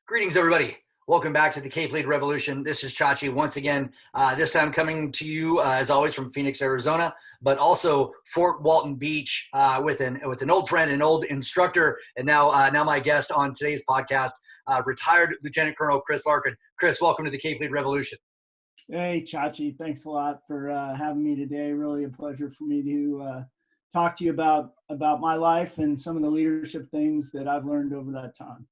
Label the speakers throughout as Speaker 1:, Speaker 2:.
Speaker 1: Greetings, everybody. Welcome back to the Cape Lead Revolution. This is Chachi once again, this time coming to you, as always, from Phoenix, Arizona, but also Fort Walton Beach with an old friend, an old instructor, and now my guest on today's podcast, retired Lieutenant Colonel Chris Larkin. Chris, welcome to the Cape Lead Revolution.
Speaker 2: Hey, Chachi. Thanks a lot for having me today. Really a pleasure for me to talk to you about my life and some of the leadership things that I've learned over that time.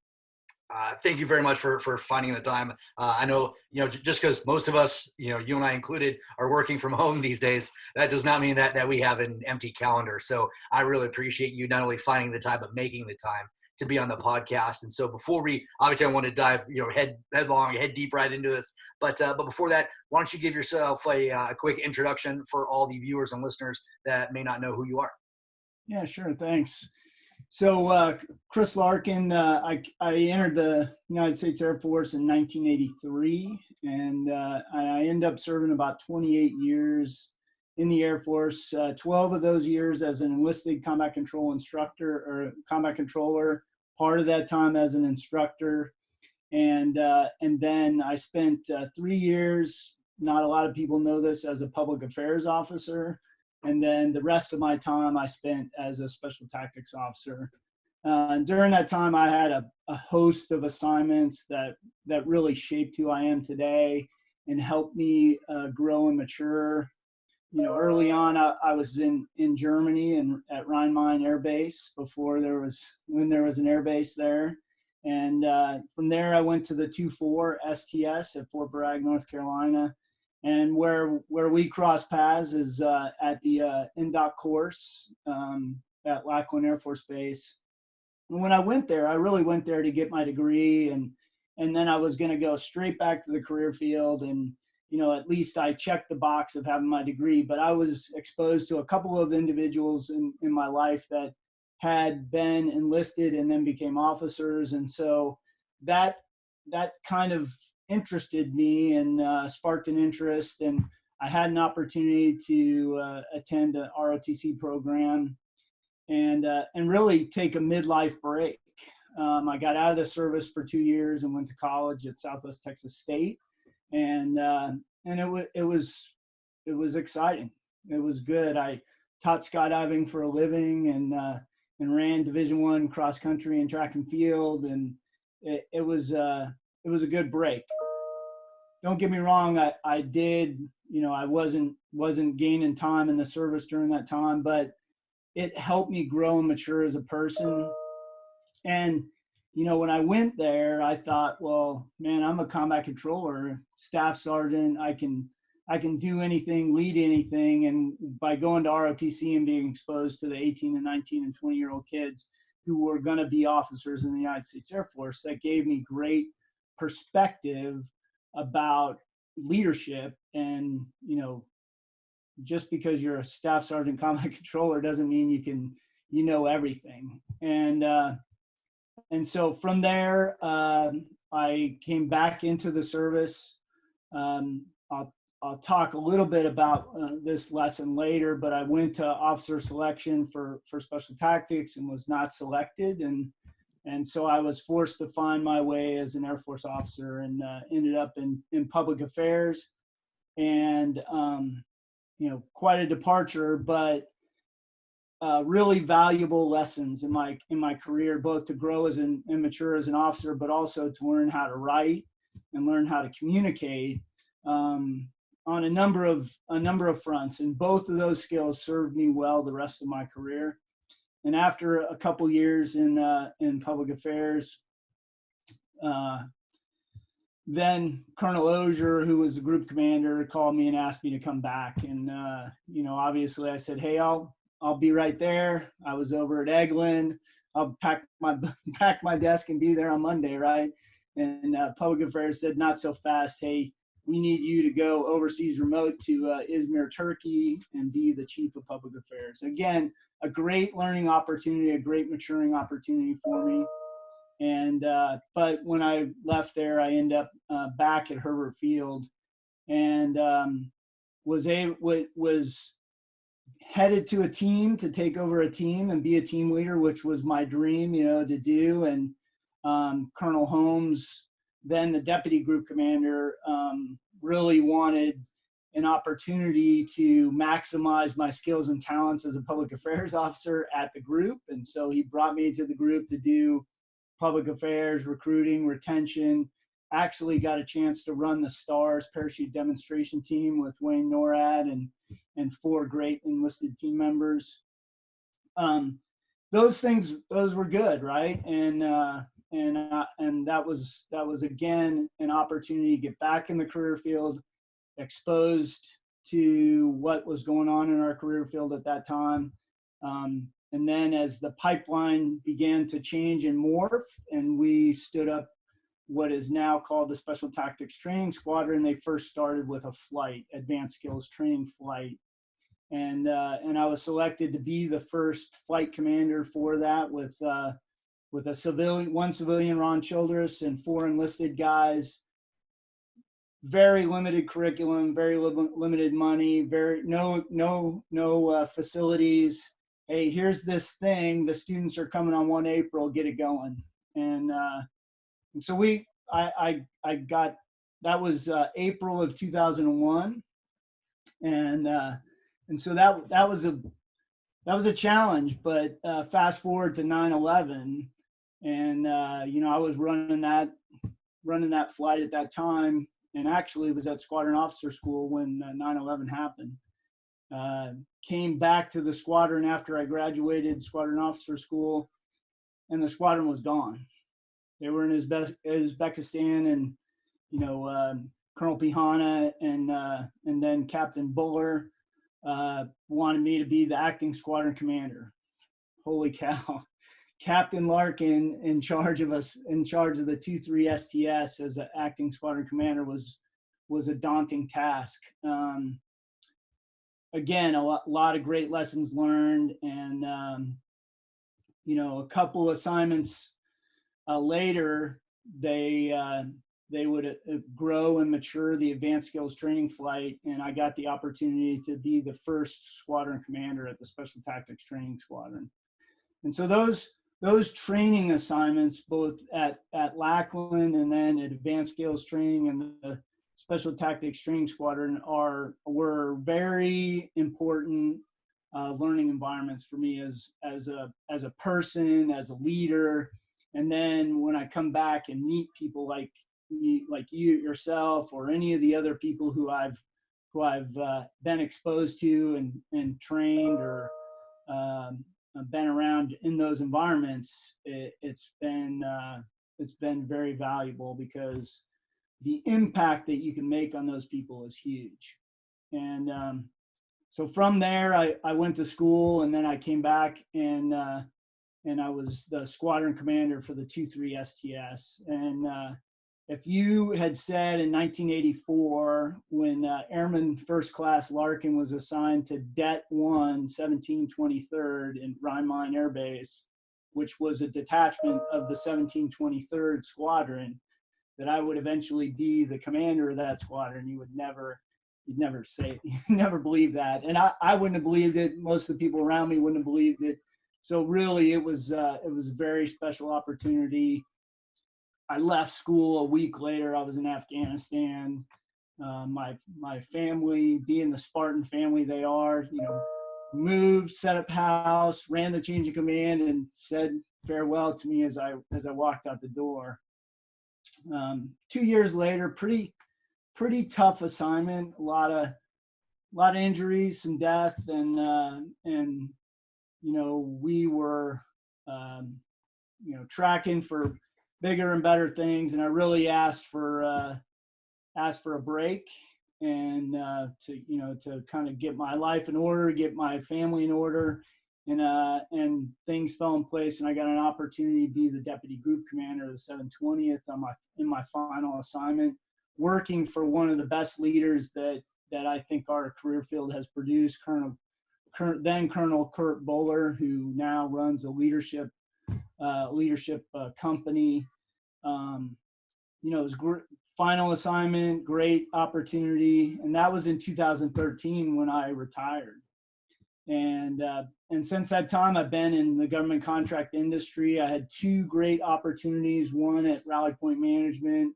Speaker 1: Thank you very much for finding the time. I know, just because most of us, you and I included, are working from home these days, that does not mean that we have an empty calendar. So I really appreciate you not only finding the time, but making the time to be on the podcast. And so before obviously I want to dive, head deep right into this. But before that, why don't you give yourself a quick introduction for all the viewers and listeners that may not know who you are?
Speaker 2: Yeah, sure. Thanks. So Chris Larkin, I entered the United States Air Force in 1983, and I ended up serving about 28 years in the Air Force, 12 of those years as an enlisted combat control instructor or combat controller, part of that time as an instructor. And then I spent 3 years, not a lot of people know this, as a public affairs officer. And then the rest of my time I spent as a special tactics officer. During that time, I had a host of assignments that really shaped who I am today and helped me grow and mature. Early on, I was in Germany and at Rhein-Main Air Base when there was an air base there. And from there, I went to the 2-4 STS at Fort Bragg, North Carolina. And where we cross paths is at the NDOC course at Larkin Air Force Base. And when I went there, I really went there to get my degree, and then I was going to go straight back to the career field. And at least I checked the box of having my degree. But I was exposed to a couple of individuals in my life that had been enlisted and then became officers, and so that kind of interested me and sparked an interest, and I had an opportunity to attend a ROTC program and really take a midlife break. I got out of the service for 2 years and went to college at Southwest Texas State, and it was exciting. It was good. I taught skydiving for a living and ran Division I cross country and track and field, and it was a good break. Don't get me wrong, I did, I wasn't gaining time in the service during that time, but it helped me grow and mature as a person. And, when I went there, I thought, well, man, I'm a combat controller, staff sergeant. I can do anything, lead anything. And by going to ROTC and being exposed to the 18 and 19 and 20-year-old kids who were going to be officers in the United States Air Force, that gave me great perspective about leadership. And just because you're a staff sergeant combat controller doesn't mean you know everything. And so from there, I came back into the service. I'll talk a little bit about this lesson later, but I went to officer selection for special tactics and was not selected, and so I was forced to find my way as an Air Force officer, and ended up in public affairs. And quite a departure, but really valuable lessons in my career, both to grow and mature as an officer, but also to learn how to write and learn how to communicate on a number of fronts. And both of those skills served me well the rest of my career. And after a couple years in public affairs, then Colonel Osier, who was the group commander, called me and asked me to come back. And obviously I said, hey, I'll be right there. I was over at Eglin. I'll pack my desk and be there on Monday, right? And public affairs said, not so fast. Hey, we need you to go overseas remote to Izmir, Turkey, and be the chief of public affairs. Again, a great learning opportunity, a great maturing opportunity for me. And but when I left there, I ended up back at Herbert Field, and was headed to a team to take over a team and be a team leader, which was my dream, to do. And Colonel Holmes then the deputy group commander, really wanted an opportunity to maximize my skills and talents as a public affairs officer at the group. And so he brought me to the group to do public affairs, recruiting, retention. Actually got a chance to run the STARS parachute demonstration team with Wayne Norad and 4 great enlisted team members. Those were good, right? And that was again an opportunity to get back in the career field, exposed to what was going on in our career field at that time. And then as the pipeline began to change and morph, and we stood up what is now called the Special Tactics Training Squadron, they first started with a flight, advanced skills training flight. And I was selected to be the first flight commander for that with a civilian, 1 civilian, Ron Childress, and 4 enlisted guys. Very limited curriculum, very limited money, no facilities. Hey, here's this thing. The students are coming on 1 April. Get it going. And so I got, that was April of 2001, and so that was a challenge. But fast forward to 9/11, and I was running that flight at that time, and actually was at Squadron Officer School when 9/11 happened. Came back to the squadron after I graduated Squadron Officer School, and the squadron was gone. They were in Uzbekistan, and Colonel Pihana and then Captain Buller wanted me to be the acting squadron commander. Holy cow! Captain Larkin in charge of the 2-3 STS as an acting squadron commander was a daunting task. Again, a lot of great lessons learned, and a couple assignments later, they would grow and mature the advanced skills training flight, and I got the opportunity to be the first squadron commander at the Special Tactics Training Squadron. And so those training assignments, both at Larkin and then at Advanced Skills Training and the Special Tactics Training Squadron, were very important learning environments for me as a person, as a leader. And then when I come back and meet people like you yourself, or any of the other people who I've been exposed to and trained or been around in those environments, it's been very valuable, because the impact that you can make on those people is huge. And so from there, I went to school, and then I came back, and I was the squadron commander for the 2-3 STS. And if you had said in 1984, when Airman First Class Larkin was assigned to Det 1, 1723rd in Rhein-Main Air Base, which was a detachment of the 1723rd Squadron, that I would eventually be the commander of that squadron, you'd never believe that. And I wouldn't have believed it. Most of the people around me wouldn't have believed it. So really, it was a very special opportunity. I left school a week later. I was in Afghanistan. My family, being the Spartan family they are, moved, set up house, ran the chain of command, and said farewell to me as I walked out the door. 2 years later, pretty tough assignment. A lot of injuries, some death, and we were tracking for bigger and better things, and I really asked for a break, and to kind of get my life in order, get my family in order, and things fell in place, and I got an opportunity to be the deputy group commander of the 720th in my final assignment, working for one of the best leaders that I think our career field has produced, then Colonel Kurt Buller, who now runs a leadership company. It was final assignment, great opportunity, and that was in 2013 when I retired. And since that time, I've been in the government contract industry. I had 2 great opportunities, one at Rally Point Management,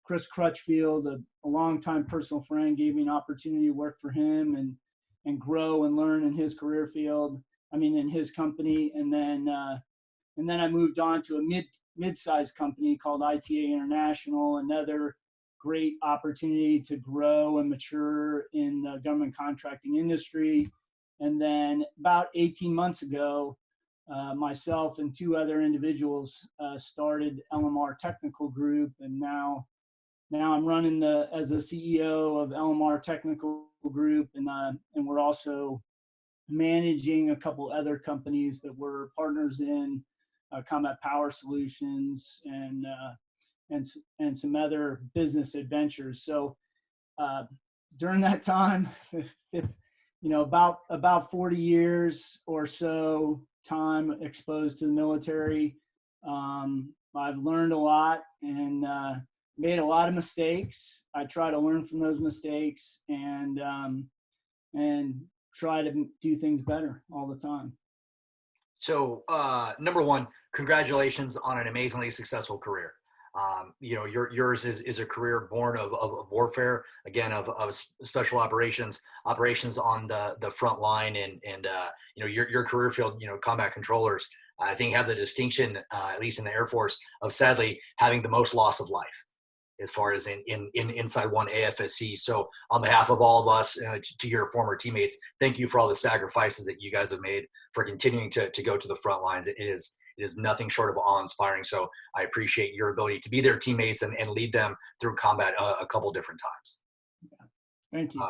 Speaker 2: Chris Crutchfield, a longtime personal friend, gave me an opportunity to work for him and grow and learn in his career field. I mean, in his company, and then I moved on to a mid-sized company called ITA International, another great opportunity to grow and mature in the government contracting industry. And then about 18 months ago, myself and two other individuals started LMR Technical Group, and now I'm running as the CEO of LMR Technical Group, and we're also managing a couple other companies that we're partners in, Combat Power Solutions and some other business adventures. So during that time, about 40 years or so time exposed to the military, I've learned a lot and made a lot of mistakes. I try to learn from those mistakes and try to do things better all the time.
Speaker 1: So, number one, congratulations on an amazingly successful career. Yours is a career born of warfare, again, of special operations on the front line, and your career field, combat controllers, I think have the distinction, at least in the Air Force, of sadly having the most loss of life as far as in inside one AFSC. So on behalf of all of us, to your former teammates, thank you for all the sacrifices that you guys have made for continuing to go to the front lines. It is nothing short of awe-inspiring. So I appreciate your ability to be their teammates and lead them through combat a couple different times.
Speaker 2: Thank you.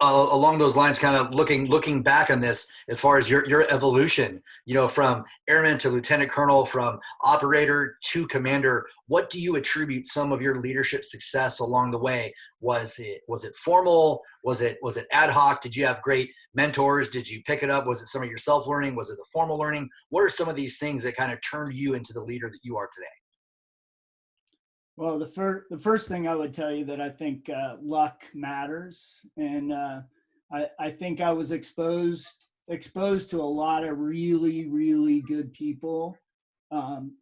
Speaker 1: Along those lines, kind of looking back on this, as far as your evolution, from airman to lieutenant colonel, from operator to commander, what do you attribute some of your leadership success along the way? Was it formal? Was it ad hoc? Did you have great mentors? Did you pick it up? Was it some of your self-learning? Was it the formal learning? What are some of these things that kind of turned you into the leader that you are today?
Speaker 2: Well, the first thing I would tell you that I think luck matters, and I think I was exposed to a lot of really, really good people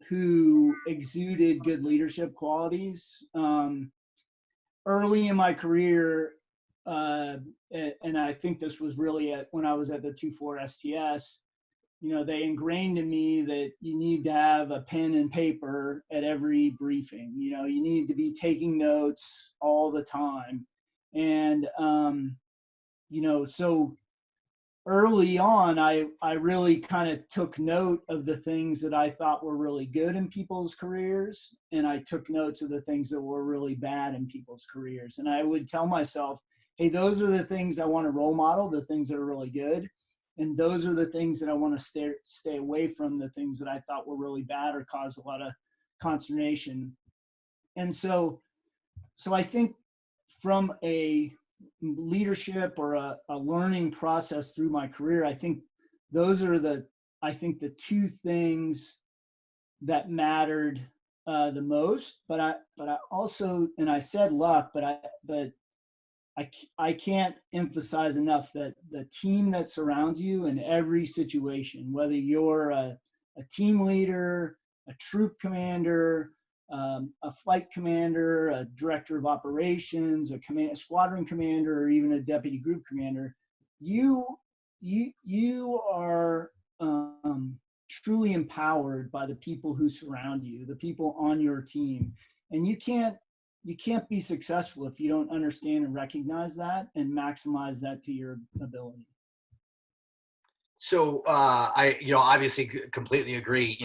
Speaker 2: who exuded good leadership qualities. Early in my career, and I think this was really when I was at the 2-4 STS, they ingrained in me that you need to have a pen and paper at every briefing. You need to be taking notes all the time. And, so early on, I really kind of took note of the things that I thought were really good in people's careers. And I took notes of the things that were really bad in people's careers. And I would tell myself, hey, those are the things I want to role model, the things that are really good. And those are the things that I want to stay away from, the things that I thought were really bad or caused a lot of consternation. And so I think from a leadership or a learning process through my career, I think those are the two things that mattered the most. But I also, and I said luck, but I can't emphasize enough that the team that surrounds you in every situation, whether you're a team leader, a troop commander, a flight commander, a director of operations, a squadron commander, or even a deputy group commander, you are truly empowered by the people who surround you, the people on your team, and you can't be successful if you don't understand and recognize that and maximize that to your ability.
Speaker 1: So I obviously completely agree.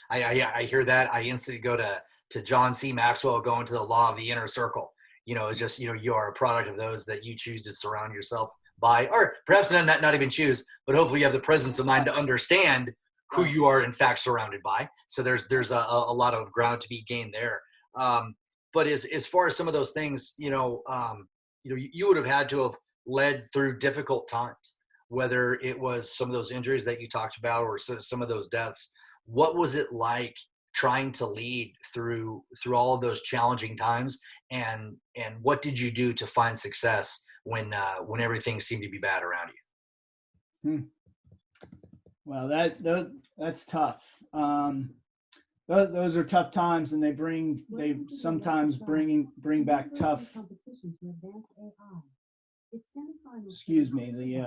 Speaker 1: I hear that. I instantly go to John C. Maxwell, going to the law of the inner circle. It's just, you are a product of those that you choose to surround yourself by, or perhaps not even choose, but hopefully you have the presence of mind to understand who you are in fact surrounded by. So there's a lot of ground to be gained there. But as far as some of those things, you would have had to have led through difficult times, whether it was some of those injuries that you talked about or some of those deaths. What was it like trying to lead through all of those challenging times, and what did you do to find success when everything seemed to be bad around you?
Speaker 2: Well, that's tough. those are tough times, and they sometimes bring back tough. Excuse me, the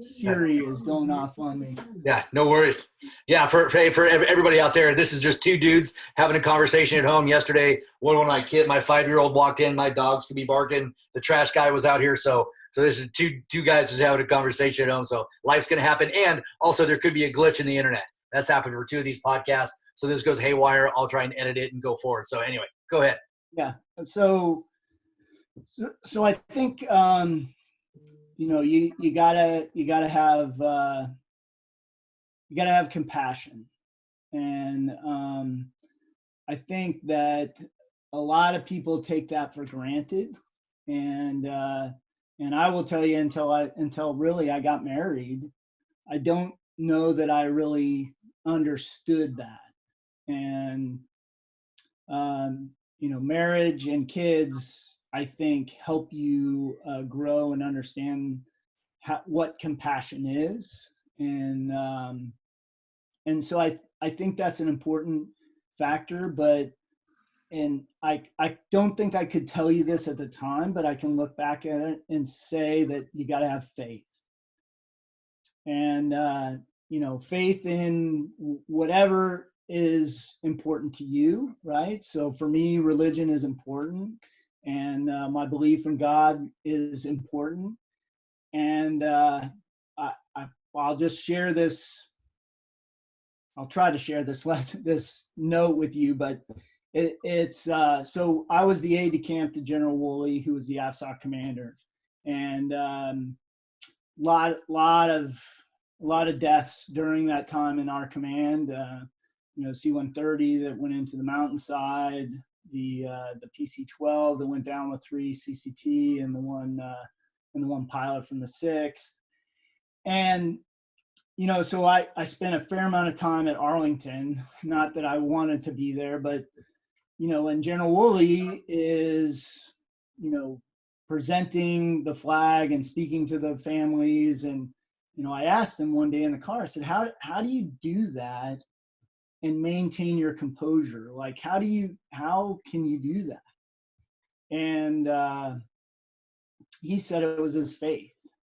Speaker 2: Siri is going off on me.
Speaker 1: Yeah, no worries. Yeah, for everybody out there, this is just two dudes having a conversation at home. Yesterday, when my 5-year-old walked in, my dogs could be barking. The trash guy was out here, so this is two guys just having a conversation at home. So life's gonna happen, and also there could be a glitch in the internet. That's happened for 2 of these podcasts. So this goes haywire. I'll try and edit it and go forward. So anyway, go ahead.
Speaker 2: Yeah. So I think you gotta have compassion, and I think that a lot of people take that for granted, and I will tell you, until really I got married, I don't know that I really understood that. And marriage and kids, I think, help you grow and understand what compassion is, and so I think that's an important factor. But I don't think I could tell you this at the time, but I can look back at it and say that you got to have faith, and faith in whatever is important to you, right? So for me, religion is important, and my belief in God is important. And I'll just share this. I'll try to share this note with you, but it's so I was the aide de camp to General Woolley, who was the AFSOC commander, and lot of deaths during that time in our command. C-130 that went into the mountainside, the PC-12 that went down with 3 CCT, and the one pilot from the 6th. And so I spent a fair amount of time at Arlington. Not that I wanted to be there, but and General Woolley is presenting the flag and speaking to the families. And I asked him one day in the car, I said, how do you do that and maintain your composure? Like, how can you do that? And he said it was his faith.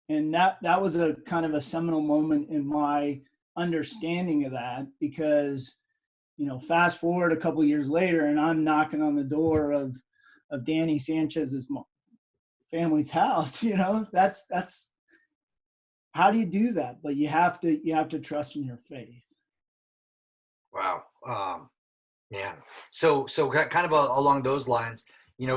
Speaker 2: And that was a kind of a seminal moment in my understanding of that, because, fast forward a couple of years later, and I'm knocking on the door of Danny Sanchez's family's house. That's how do you do that? But you have to trust in your faith.
Speaker 1: Wow. Man. So kind of along those lines,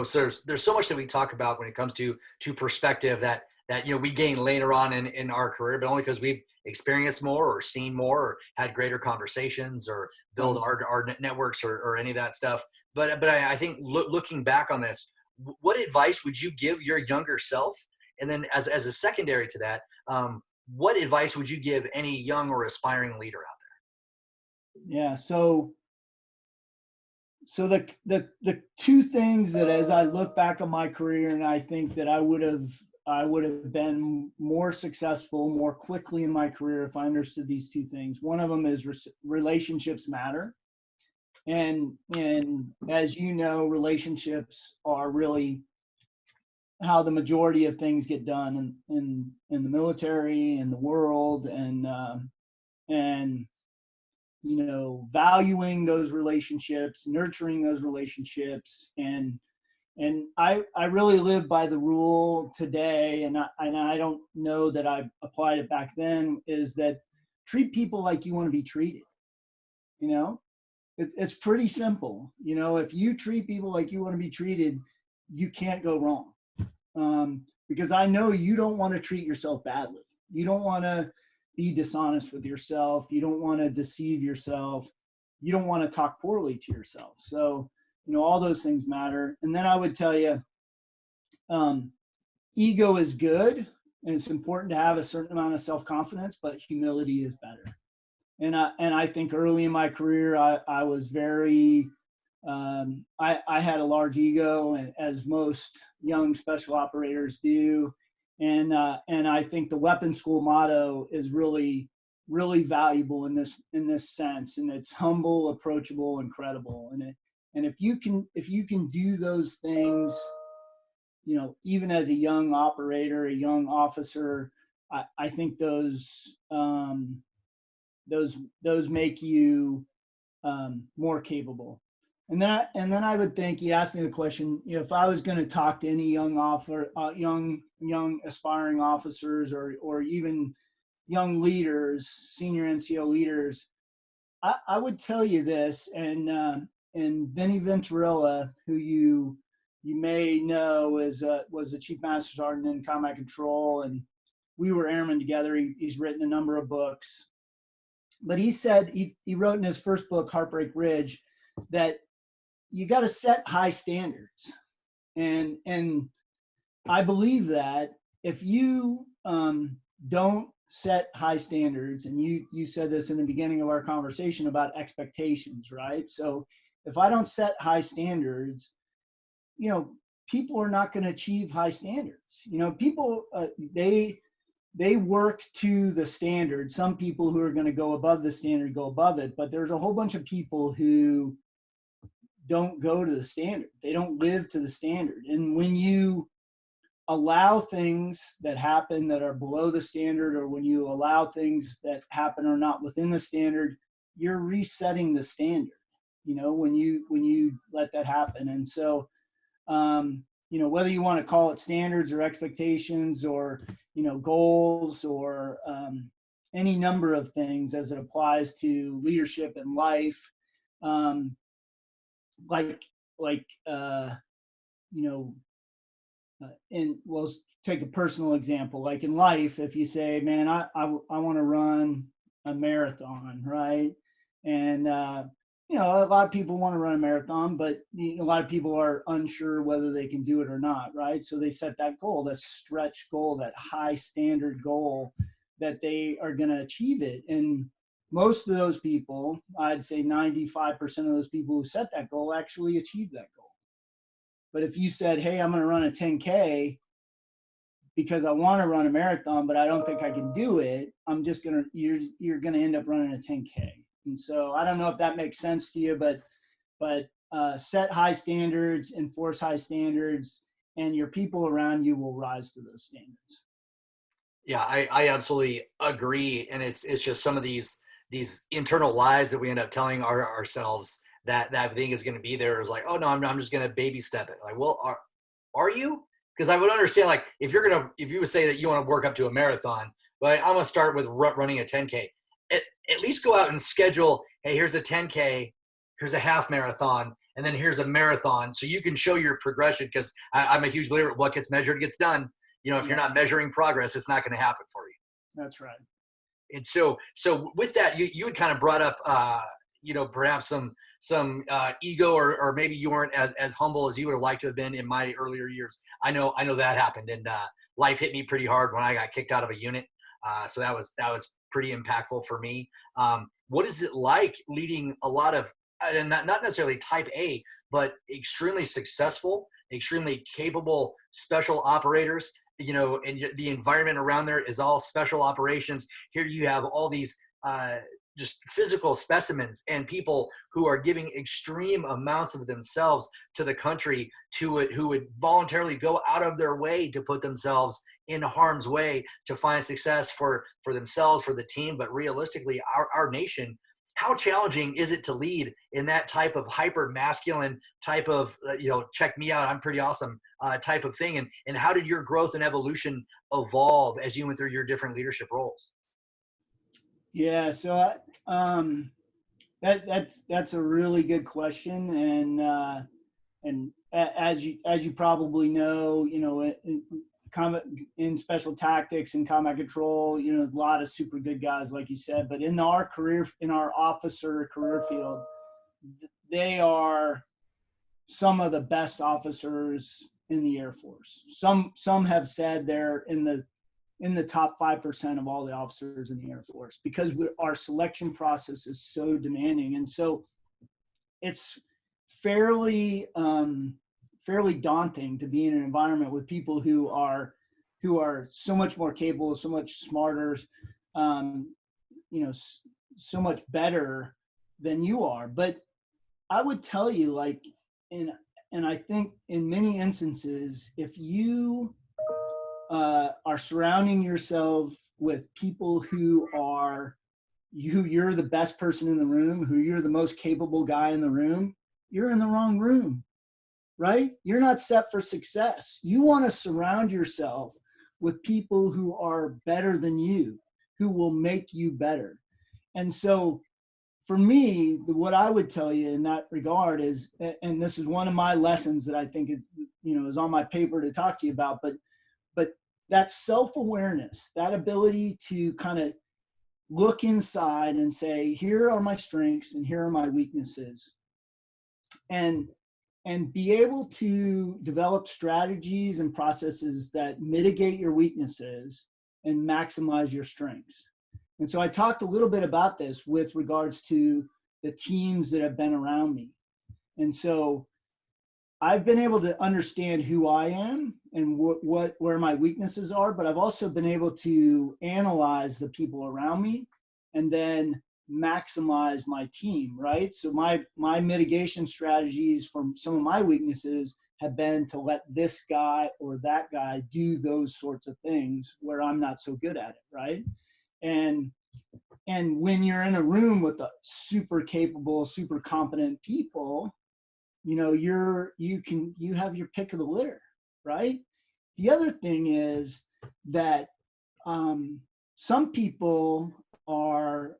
Speaker 1: so there's so much that we talk about when it comes to perspective that we gain later on in our career, but only because we've experienced more or seen more or had greater conversations or build our networks or any of that stuff. But I think looking back on this, what advice would you give your younger self? And then as a secondary to that, what advice would you give any young or aspiring leader out there?
Speaker 2: Yeah. So the two things that, as I look back on my career, and I think that I would have been more successful more quickly in my career if I understood these two things. One of them is relationships matter. And as you know, relationships are really how the majority of things get done in the military, in the world, and valuing those relationships, nurturing those relationships, and I really live by the rule today, and I don't know that I applied it back then, is that treat people like you want to be treated. It's pretty simple. If you treat people like you want to be treated, you can't go wrong. Because I know you don't want to treat yourself badly. You don't want to be dishonest with yourself. You don't want to deceive yourself. You don't want to talk poorly to yourself. So, all those things matter. And then I would tell you, ego is good, and it's important to have a certain amount of self-confidence, but humility is better. And I think early in my career, I was very, I had a large ego, as most young special operators do. And I think the weapons school motto is really really valuable in this sense, and it's humble, approachable, and credible. And if you can do those things, even as a young operator, a young officer, I think those make you more capable. And then I would think, you asked me the question, if I was going to talk to any young aspiring officers, or even young leaders, senior NCO leaders, I would tell you this. And Vinny Venturella, who you may know, was the chief master sergeant in combat control, and we were airmen together. He's written a number of books, but he said, he wrote in his first book, Heartbreak Ridge, that you got to set high standards. And I believe that if you don't set high standards, and you said this in the beginning of our conversation about expectations, right? So if I don't set high standards, people are not going to achieve high standards. People, they work to the standard. Some people who are going to go above the standard go above it, but there's a whole bunch of people who don't go to the standard. They don't live to the standard. And when you allow things that happen that are below the standard, or when you allow things that happen are not within the standard, you're resetting the standard, when you let that happen. And so, whether you want to call it standards or expectations, or, goals, or any number of things as it applies to leadership and life, and we'll take a personal example. Like in life, if you say, man, I want to run a marathon, right? And a lot of people want to run a marathon, but a lot of people are unsure whether they can do it or not, right? So they set that goal, that stretch goal, that high standard goal, that they are going to achieve it. And most of those people, I'd say 95% of those people who set that goal actually achieve that goal. But if you said, hey, I'm going to run a 10K because I want to run a marathon, but I don't think I can do it, you're going to end up running a 10K. And so I don't know if that makes sense to you, but set high standards, enforce high standards, and your people around you will rise to those standards.
Speaker 1: Yeah, I absolutely agree. And it's just some of these internal lies that we end up telling ourselves that thing is going to be there, is like, oh no, I'm just going to baby step it. Like, well, are you? Because I would understand, like, if you would say that you want to work up to a marathon, but I'm going to start with running a 10K. At least go out and schedule, hey, here's a 10K, here's a half marathon, and then here's a marathon, so you can show your progression. Because I'm a huge believer, what gets measured gets done. If you're not measuring progress, it's not going to happen for you.
Speaker 2: That's right.
Speaker 1: And so with that, you had kind of brought up, perhaps some ego, or maybe you weren't as humble as you would have liked to have been in my earlier years. I know that happened, and life hit me pretty hard when I got kicked out of a unit. So that was pretty impactful for me. What is it like leading a lot of, not necessarily type A, but extremely successful, extremely capable special operators, and the environment around there is all special operations. Here you have all these just physical specimens and people who are giving extreme amounts of themselves to the country, who would voluntarily go out of their way to put themselves in harm's way to find success for themselves, for the team, but realistically our nation. How challenging is it to lead in that type of hyper masculine type of, check me out, I'm pretty awesome type of thing? And how did your growth and evolution evolve as you went through your different leadership roles?
Speaker 2: Yeah, so that's a really good question, and as you probably know, in special tactics and combat control, a lot of super good guys, like you said, but in our officer career field, they are some of the best officers in the Air Force. Some have said they're in the top 5% of all the officers in the Air Force, because our selection process is so demanding. And so it's fairly daunting to be in an environment with people who are so much more capable, so much smarter, so much better than you are. But I would tell you, like, and I think in many instances, if you are surrounding yourself with people who you're the best person in the room, who you're the most capable guy in the room, you're in the wrong room, right? You're not set for success. You want to surround yourself with people who are better than you, who will make you better. And so for me, what I would tell you in that regard is, and this is one of my lessons that I think is on my paper to talk to you about, but that self-awareness, that ability to kind of look inside and say, here are my strengths and here are my weaknesses, and be able to develop strategies and processes that mitigate your weaknesses and maximize your strengths. And so I talked a little bit about this with regards to the teams that have been around me. And so I've been able to understand who I am and where my weaknesses are, but I've also been able to analyze the people around me and then maximize my team, right? So my mitigation strategies from some of my weaknesses have been to let this guy or that guy do those sorts of things where I'm not so good at it, right? And when you're in a room with a super capable, super competent people, you have your pick of the litter, right? The other thing is that some people are,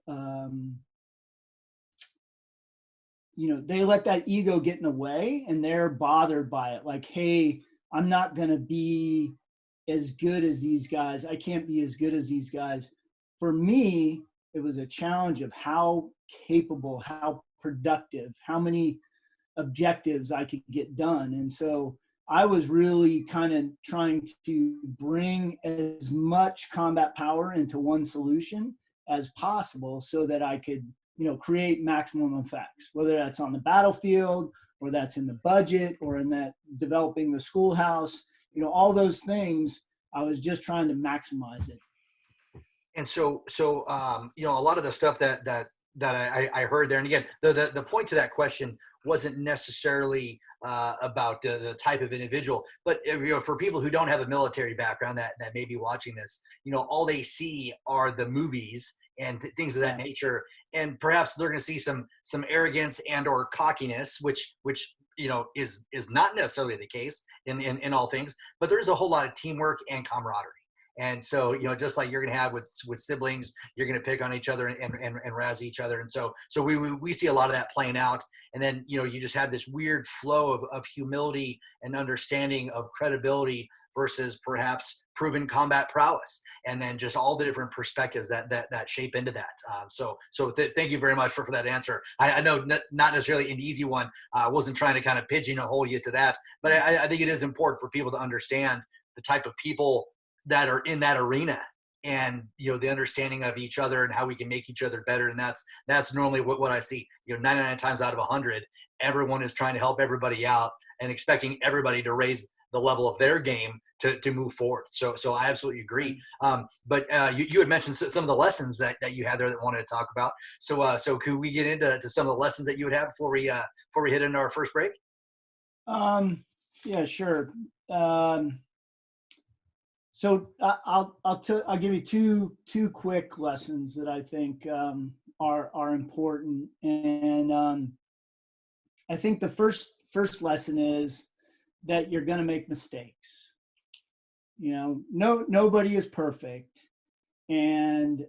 Speaker 2: they let that ego get in the way and they're bothered by it. Like, hey, I'm not going to be as good as these guys. I can't be as good as these guys. For me, it was a challenge of how capable, how productive, how many objectives I could get done. And so I was really kind of trying to bring as much combat power into one solution as possible so that I could, create maximum effects, whether that's on the battlefield or that's in the budget or in that developing the schoolhouse, all those things. I was just trying to maximize it.
Speaker 1: And so a lot of the stuff that I heard there, and again, the point to that question wasn't necessarily about the type of individual, but for people who don't have a military background that may be watching this, all they see are the movies and things of that nature, and perhaps they're going to see some arrogance and or cockiness, which is not necessarily the case in all things, but there's a whole lot of teamwork and camaraderie. And so, just like you're going to have with siblings, you're going to pick on each other and razz each other. And so we see a lot of that playing out. And then, you just have this weird flow of humility and understanding of credibility versus perhaps proven combat prowess. And then just all the different perspectives that shape into that. So thank you very much for that answer. I know not necessarily an easy one. I wasn't trying to kind of pigeonhole you to that, but I think it is important for people to understand the type of people that are in that arena, and the understanding of each other and how we can make each other better. And that's normally what I see. 99 times out of 100, everyone is trying to help everybody out and expecting everybody to raise the level of their game to move forward. So I absolutely agree. But you had mentioned some of the lessons that you had there that wanted to talk about. So could we get into some of the lessons that you would have before we hit into our first break?
Speaker 2: Yeah, sure. So I'll give you two quick lessons that I think are important, and I think the first lesson is that you're going to make mistakes. Nobody is perfect, and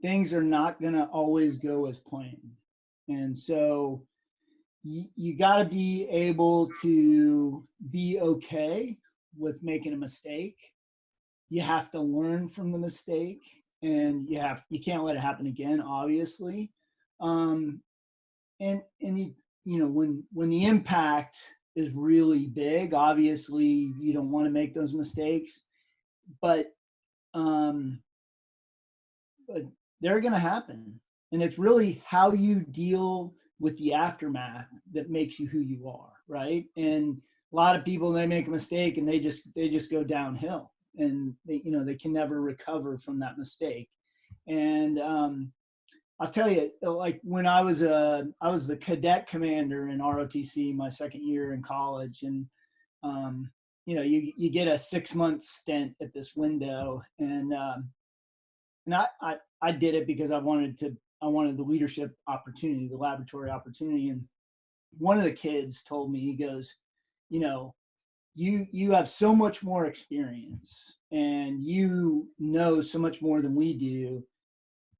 Speaker 2: things are not going to always go as planned, and so you got to be able to be okay with making a mistake. You have to learn from the mistake, and you can't let it happen again, obviously. And when the impact is really big, obviously you don't want to make those mistakes, but they're going to happen. And it's really how you deal with the aftermath that makes you who you are, right? And a lot of people, they make a mistake and they just go downhill, and they can never recover from that mistake. And I'll tell you, like when I was the cadet commander in ROTC my second year in college, and you get a 6-month stint at this window, and I did it because I wanted the leadership opportunity, the laboratory opportunity. And one of the kids told me, he goes, you have so much more experience and you know so much more than we do,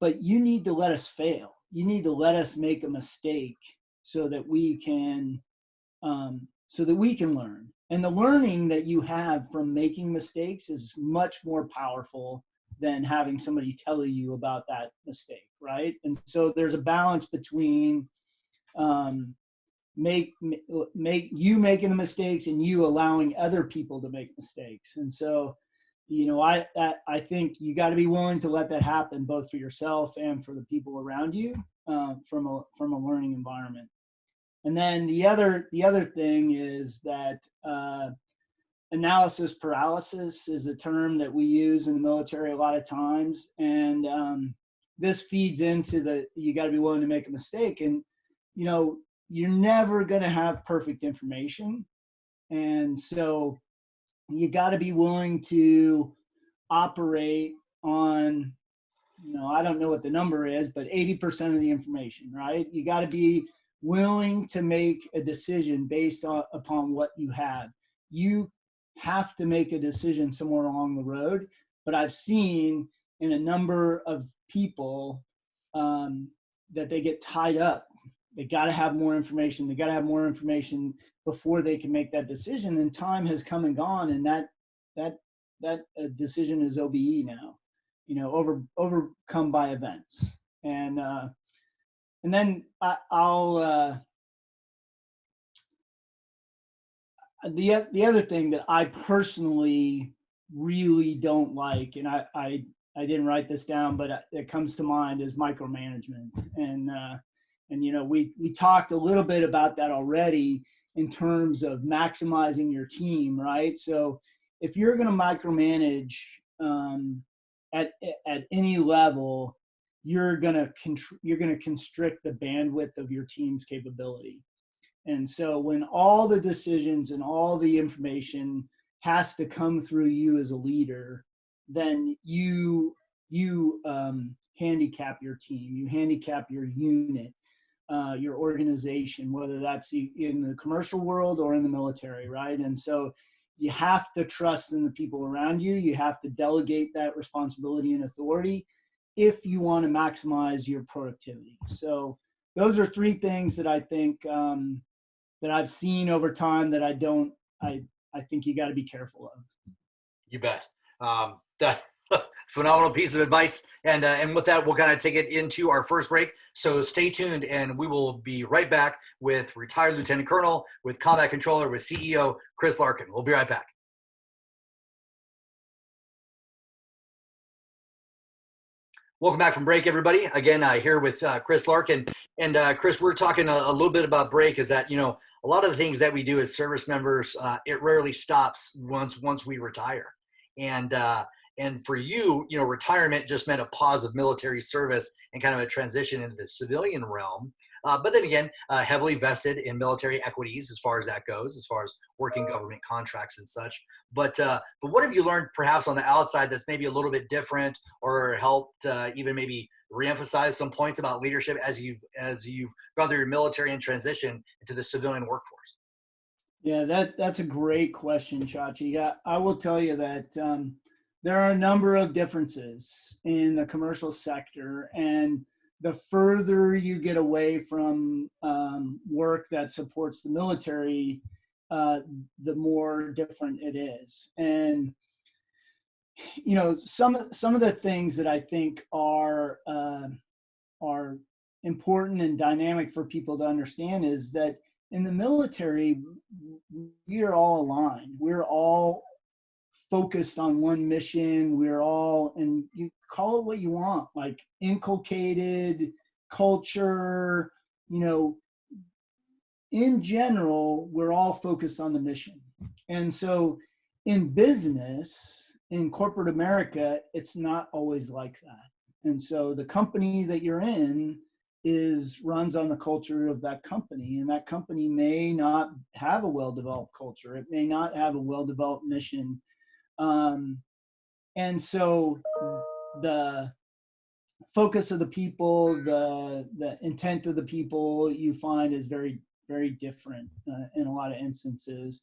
Speaker 2: but you need to let us fail. You need to let us make a mistake so that we can learn. And the learning that you have from making mistakes is much more powerful than having somebody tell you about that mistake, right? And so there's a balance between make you making the mistakes and you allowing other people to make mistakes. And so, I think you got to be willing to let that happen, both for yourself and for the people around you, from a learning environment. And then the other thing is that analysis paralysis is a term that we use in the military a lot of times, and this feeds into you got to be willing to make a mistake. And you're never going to have perfect information, and so you got to be willing to operate on, I don't know what the number is, but 80% of the information, right? You got to be willing to make a decision based upon what you have. You have to make a decision somewhere along the road, but I've seen in a number of people that they get tied up. They got to have more information. They got to have more information before they can make that decision. And time has come and gone, and that decision is OBE now, overcome by events. And then the other thing that I personally really don't like, and I didn't write this down, but it comes to mind, is micromanagement. And we talked a little bit about that already in terms of maximizing your team, right? So if you're going to micromanage at any level, you're going to constrict the bandwidth of your team's capability. And so when all the decisions and all the information has to come through you as a leader, then you handicap your team, you handicap your unit, your organization, whether that's in the commercial world or in the military, right? And so you have to trust in the people around you. You have to delegate that responsibility and authority if you want to maximize your productivity. So those are three things that I think that I've seen over time that I think you got to be careful of.
Speaker 1: You bet. That phenomenal piece of advice. And with that, we'll kind of take it into our first break. So stay tuned, and we will be right back with retired Lieutenant Colonel, with Combat Controller, with CEO Chris Larkin. We'll be right back. Welcome back from break, everybody. Again, here with Chris Larkin. And Chris, we're talking a little bit about break, is that, a lot of the things that we do as service members, it rarely stops once we retire. And for you, retirement just meant a pause of military service and kind of a transition into the civilian realm. But then again, heavily vested in military equities as far as that goes, as far as working government contracts and such. But what have you learned perhaps on the outside that's maybe a little bit different, or helped even maybe reemphasize some points about leadership as you've gone through your military and transition into the civilian workforce?
Speaker 2: Yeah, that's a great question, Chachi. Yeah, I will tell you that there are a number of differences in the commercial sector, and the further you get away from work that supports the military, the more different it is. And some of the things that I think are important and dynamic for people to understand is that in the military, we are all aligned. We're all focused on one mission. We're all, and you call it what you want, like inculcated culture, in general, we're all focused on the mission. And so in business, in corporate America, it's not always like that. And so the company that you're in runs on the culture of that company, and that company may not have a well-developed culture. It may not have a well-developed mission. And so the focus of the people, the intent of the people, you find is very, very different in a lot of instances.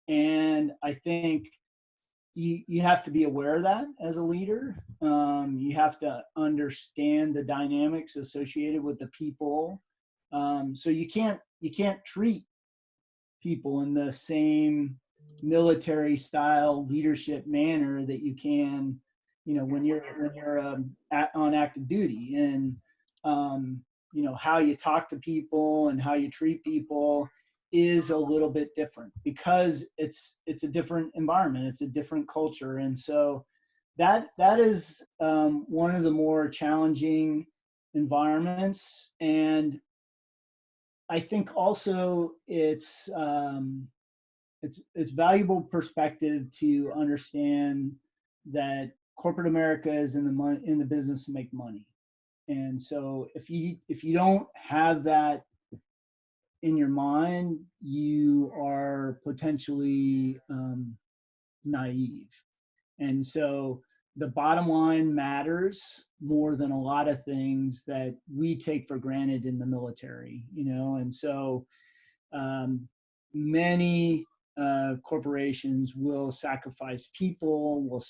Speaker 2: And I think you have to be aware of that as a leader. You have to understand the dynamics associated with the people. So you can't treat people in the same military style leadership manner that you can, when you're on active duty. And how you talk to people and how you treat people is a little bit different, because it's a different environment, it's a different culture. And so that is one of the more challenging environments. And I think also it's valuable perspective to understand that corporate America is in the business to make money. And so if you don't have that in your mind, you are potentially naive. And so the bottom line matters more than a lot of things that we take for granted in the military, and so many corporations will sacrifice people, will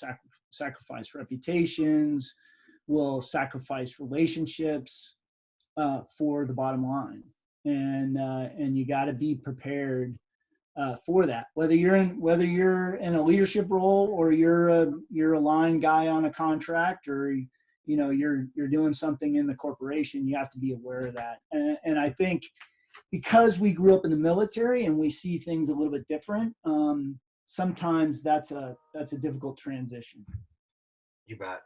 Speaker 2: sacrifice reputations, will sacrifice relationships for the bottom line. And you got to be prepared for that. Whether you're in a leadership role, or you're a line guy on a contract, or you're doing something in the corporation, you have to be aware of that. And I think because we grew up in the military and we see things a little bit different, sometimes that's a difficult transition.
Speaker 1: You bet.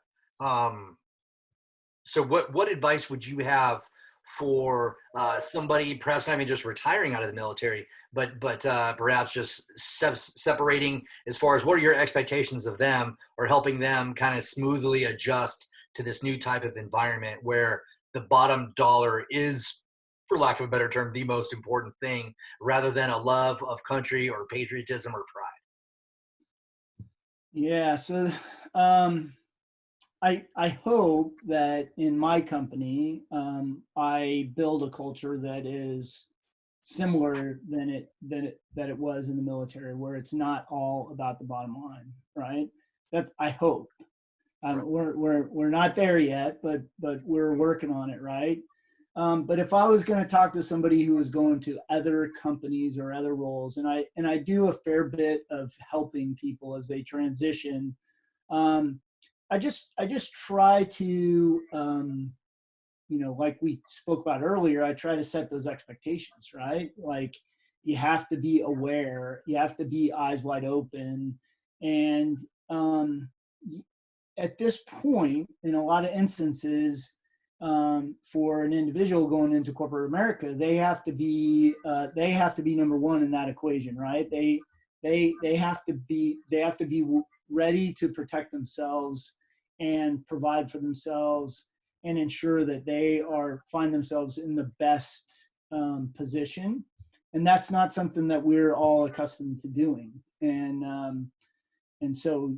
Speaker 1: So what advice would you have for somebody, perhaps not even just retiring out of the military, but perhaps just separating, as far as what are your expectations of them, or helping them kind of smoothly adjust to this new type of environment where the bottom dollar is, for lack of a better term, the most important thing, rather than a love of country or patriotism or pride?
Speaker 2: Yeah. So I hope that in my company, I build a culture that is similar than it was in the military, where it's not all about the bottom line, right? That's, I hope. We're not there yet, but we're working on it, right? But if I was going to talk to somebody who was going to other companies or other roles, and I do a fair bit of helping people as they transition, I just try to, like we spoke about earlier, I try to set those expectations, right? Like, you have to be aware, you have to be eyes wide open. And at this point, in a lot of instances, for an individual going into corporate America, they have to be number one in that equation, right? They have to be ready to protect themselves and provide for themselves and ensure that they find themselves in the best position. And that's not something that we're all accustomed to doing. And so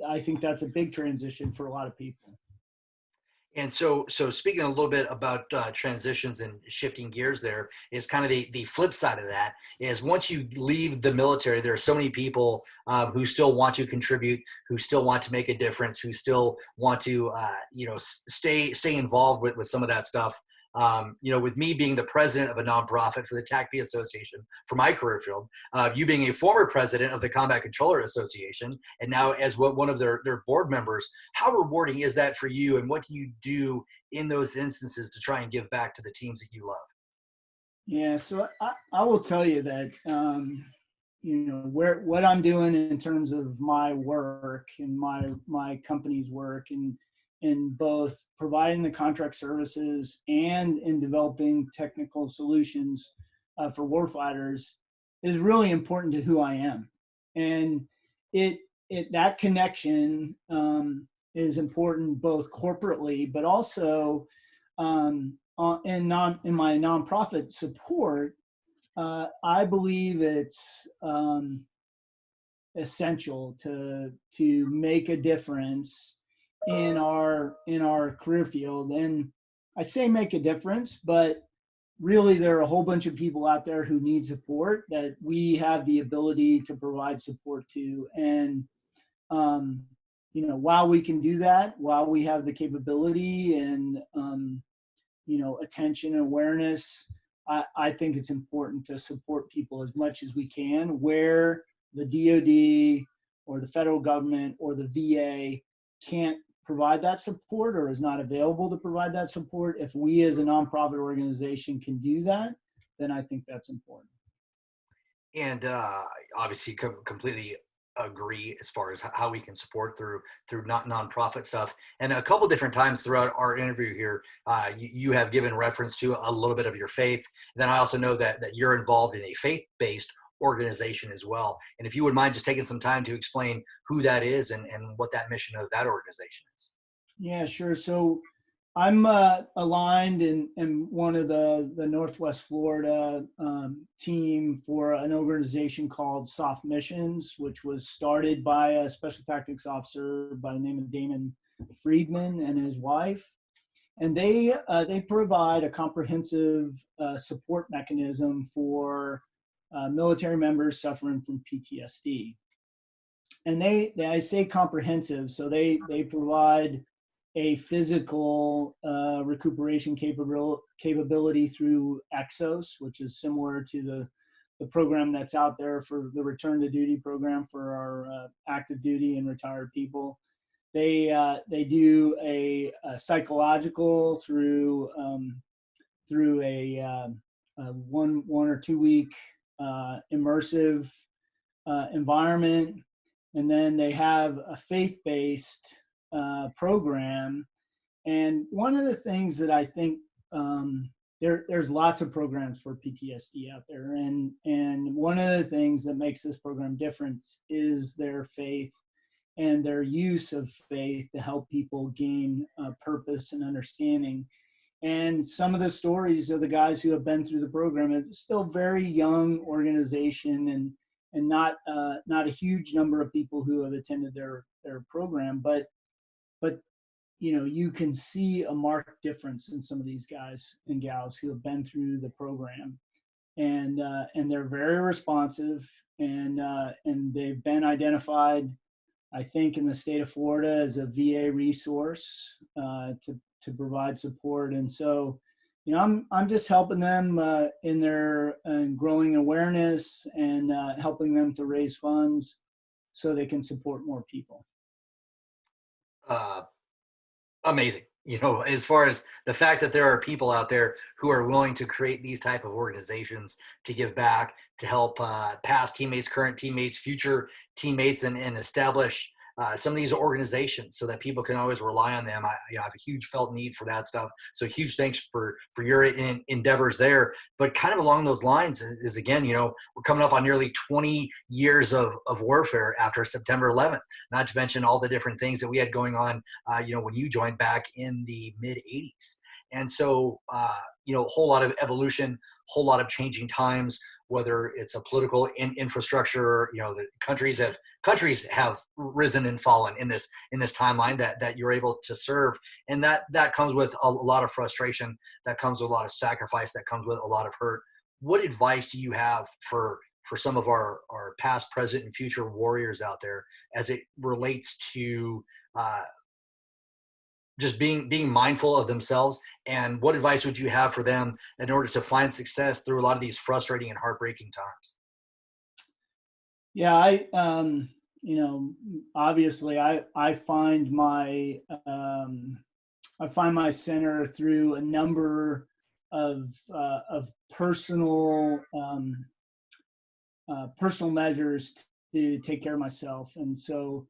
Speaker 2: I think that's a big transition for a lot of people.
Speaker 1: And so speaking a little bit about transitions and shifting gears, there is kind of the flip side of that is, once you leave the military, there are so many people who still want to contribute, who still want to make a difference, who still want to stay involved with some of that stuff. With me being the president of a nonprofit for the TACP Association for my career field, you being a former president of the Combat Controller Association, and now as one of their board members, how rewarding is that for you? And what do you do in those instances to try and give back to the teams that you love?
Speaker 2: Yeah, so I will tell you that, what I'm doing in terms of my work and my company's work, and in both providing the contract services and in developing technical solutions for warfighters, is really important to who I am. And that connection is important both corporately, but also in my nonprofit support. I believe it's essential to make a difference in our career field. And I say make a difference, but really there are a whole bunch of people out there who need support that we have the ability to provide support to. And while we can do that, while we have the capability and attention and awareness, I think it's important to support people as much as we can where the DoD or the federal government or the VA can't provide that support or is not available to provide that support. If we as a nonprofit organization can do that, then I think that's important.
Speaker 1: And obviously completely agree as far as how we can support through not nonprofit stuff. And a couple different times throughout our interview here, you have given reference to a little bit of your faith. And then I also know that you're involved in a faith-based organization as well. And if you would mind just taking some time to explain who that is and what that mission of that organization is.
Speaker 2: Yeah, sure. So I'm aligned in one of the Northwest Florida team for an organization called Soft Missions, which was started by a special tactics officer by the name of Damon Friedman and his wife. And they provide a comprehensive support mechanism for military members suffering from PTSD. And I say comprehensive, so they provide a physical recuperation capability through Exos, which is similar to the program that's out there for the return to duty program for our active duty and retired people. They do a psychological through a 1 or 2 week immersive environment, and then they have a faith-based program. And one of the things that I think there's lots of programs for PTSD out there, and one of the things that makes this program different is their faith and their use of faith to help people gain purpose and understanding. And some of the stories of the guys who have been through the program, it's still a very young organization and not a huge number of people who have attended their program, but you can see a marked difference in some of these guys and gals who have been through the program, and they're very responsive, and they've been identified, I think, in the state of Florida as a VA resource to provide support. And so, I'm just helping them in their growing awareness and helping them to raise funds so they can support more people.
Speaker 1: Amazing. As far as the fact that there are people out there who are willing to create these type of organizations to give back, to help past teammates, current teammates, future teammates, and establish some of these organizations so that people can always rely on them. I have a huge felt need for that stuff. So huge thanks for your endeavors there. But kind of along those lines is again, we're coming up on nearly 20 years of warfare after September 11th, not to mention all the different things that we had going on, when you joined back in the mid 80s. And so, a whole lot of evolution, whole lot of changing times, whether it's a political infrastructure, the countries have risen and fallen in this timeline that you're able to serve. And that comes with a lot of frustration, that comes with a lot of sacrifice, that comes with a lot of hurt. What advice do you have for some of our past, present, and future warriors out there as it relates to just being mindful of themselves, and what advice would you have for them in order to find success through a lot of these frustrating and heartbreaking times?
Speaker 2: Yeah, obviously I find my center through a number of personal measures to take care of myself. And so,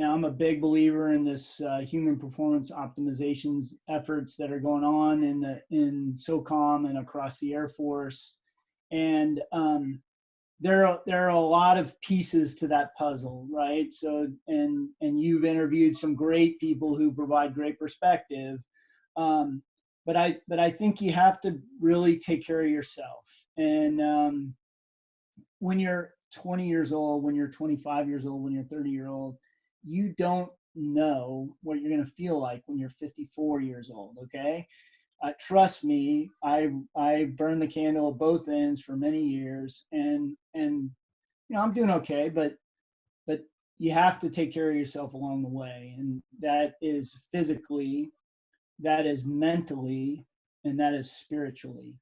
Speaker 2: I'm a big believer in this human performance optimizations efforts that are going on in SOCOM and across the Air Force. And there are a lot of pieces to that puzzle, right? So, and you've interviewed some great people who provide great perspective. Um, but I think you have to really take care of yourself. And when you're 20 years old, when you're 25 years old, when you're 30 year old, you don't know what you're going to feel like when you're 54 years old. Okay. Trust me, I burned the candle at both ends for many years, and I'm doing okay, but you have to take care of yourself along the way, and that is physically, that is mentally, and that is spiritually.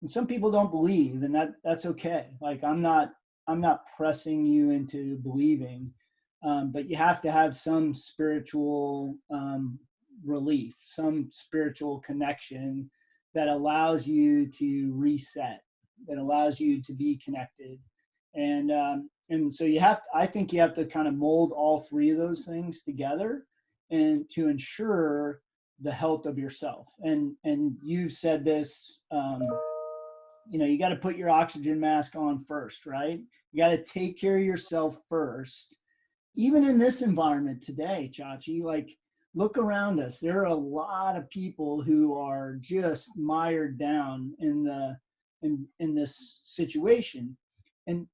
Speaker 2: And some people don't believe, and that's okay. Like I'm not pressing you into believing, but you have to have some spiritual relief, some spiritual connection that allows you to reset, that allows you to be connected. And so I think you have to kind of mold all three of those things together, and to ensure the health of yourself. And you've said this, you got to put your oxygen mask on first, right? You got to take care of yourself first. Even in this environment today, Chachi, like, look around us. There are a lot of people who are just mired down in this situation.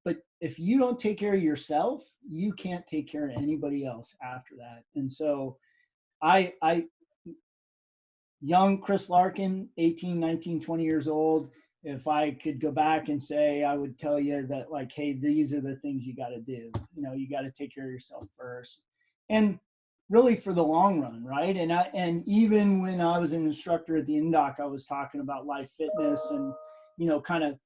Speaker 2: But if you don't take care of yourself, you can't take care of anybody else after that. And so I young Chris Larkin, 18, 19, 20 years old, if I could go back and say, I would tell you that, like, hey, these are the things you got to do. You got to take care of yourself first, and really for the long run, right? And even when I was an instructor at the INDOC, I was talking about life fitness and kind of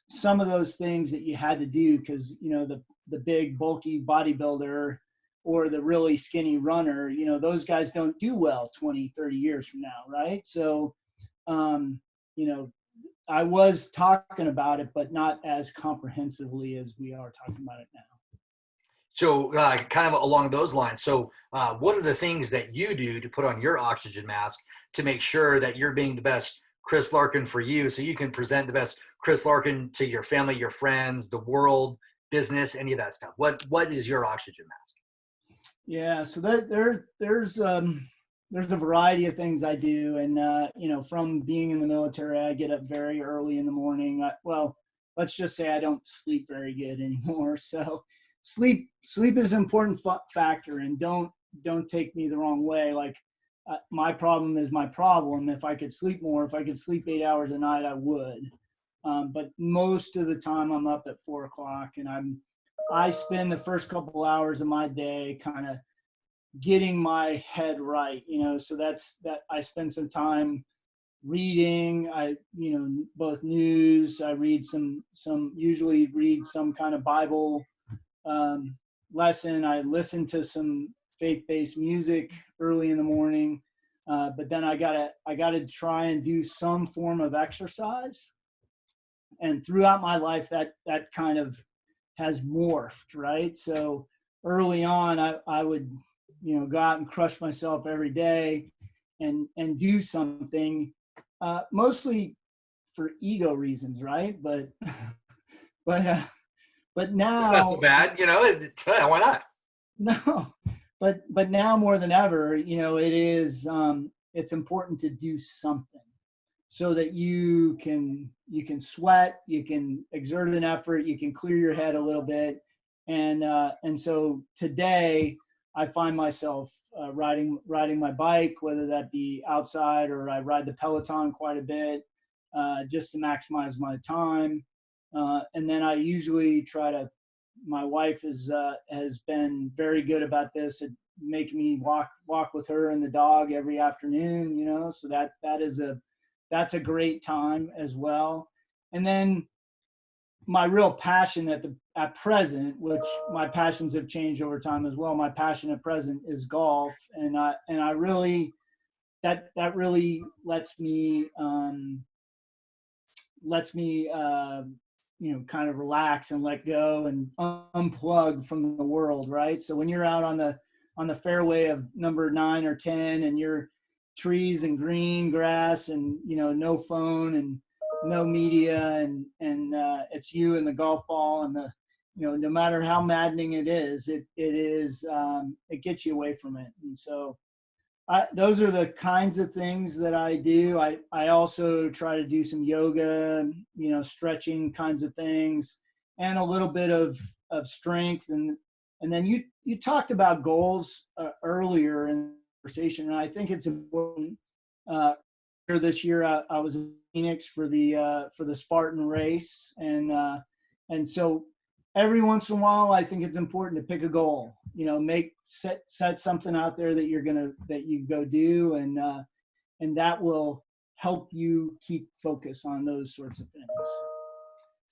Speaker 2: some of those things that you had to do, because the big bulky bodybuilder or the really skinny runner, those guys don't do well 20, 30 years from now, right? So you know I was talking about it, but not as comprehensively as we are talking about it now.
Speaker 1: So kind of along those lines. So what are the things that you do to put on your oxygen mask to make sure that you're being the best Chris Larkin for you, so you can present the best Chris Larkin to your family, your friends, the world, business, any of that stuff? What is your oxygen mask?
Speaker 2: Yeah, so there's a variety of things I do, and from being in the military, I get up very early in the morning. Well, let's just say I don't sleep very good anymore. So sleep is an important factor, and don't take me the wrong way. Like my problem is my problem. If I could sleep more, if I could sleep 8 hours a night, I would. But most of the time, I'm up at 4 o'clock, and I spend the first couple hours of my day kind of getting my head right, so that's that. I spend some time reading, both news. I read usually read some kind of Bible lesson. I listen to some faith-based music early in the morning. But then I gotta try and do some form of exercise. And throughout my life, that kind of has morphed, right? So early on, I would, go out and crush myself every day and do something, mostly for ego reasons, right? But but
Speaker 1: It's not so
Speaker 2: now,
Speaker 1: bad, why not?
Speaker 2: no, but now more than ever, it's important to do something, so that you can sweat, you can exert an effort, you can clear your head a little bit. And so today I find myself riding my bike, whether that be outside, or I ride the Peloton quite a bit, just to maximize my time. And then I usually try to, my wife has been very good about this, at making me walk with her and the dog every afternoon, so that's a great time as well. And then my real passion at present, which my passions have changed over time as well, my passion at present is golf. And I really, that really lets me kind of relax and let go and unplug from the world, right? So when you're out on the fairway of number 9 or 10, and you're trees and green grass, and no phone and no media, and it's you and the golf ball and no matter how maddening it is, it gets you away from it. And so those are the kinds of things that I do. I also try to do some yoga, stretching kinds of things, and a little bit of strength. And then you talked about goals earlier in the conversation, and I think it's important. This year, I was in Phoenix for the Spartan race, and so every once in a while, I think it's important to pick a goal. Set something out there that you go do, and that will help you keep focus on those sorts of things.